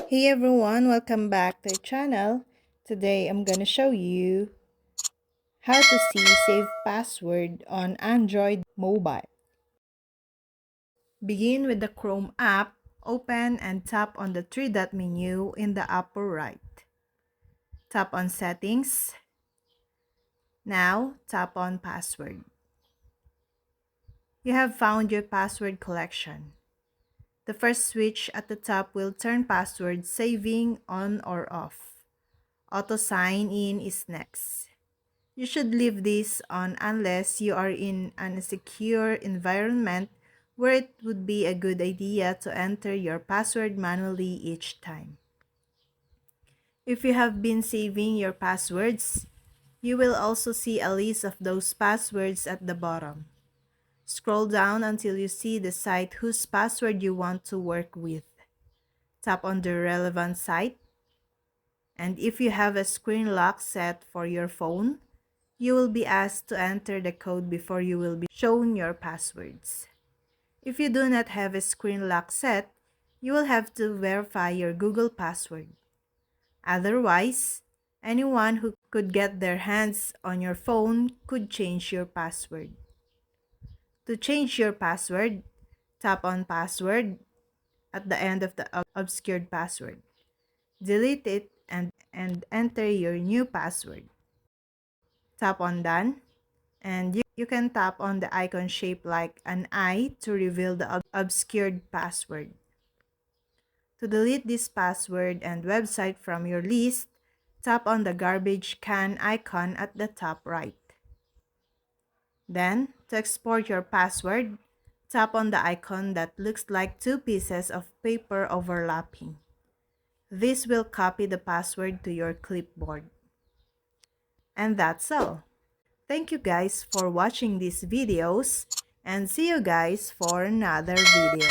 Hey everyone, welcome back to the channel. Today I'm gonna show you how to see save password on Android mobile. Begin with the Chrome app, open and tap on the three-dot menu in the upper right. Tap on settings. Now tap on password. You have found your password collection. The first switch at the top will turn password saving on or off. Auto sign in is next. You should leave this on unless you are in an secure environment where it would be a good idea to enter your password manually each time. If you have been saving your passwords, you will also see a list of those passwords at the bottom. Scroll down until you see the site whose password you want to work with. Tap on the relevant site, and if you have a screen lock set for your phone, you will be asked to enter the code before you will be shown your passwords. If you do not have a screen lock set, you will have to verify your Google password. Otherwise, anyone who could get their hands on your phone could change your password. To change your password, tap on Password at the end of the obscured password. Delete it and enter your new password. Tap on Done, and you can tap on the icon shaped like an eye to reveal the obscured password. To delete this password and website from your list, tap on the garbage can icon at the top right. Then, to export your password, tap on the icon that looks like two pieces of paper overlapping. This will copy the password to your clipboard. And that's all. Thank you guys for watching these videos, and see you guys for another video.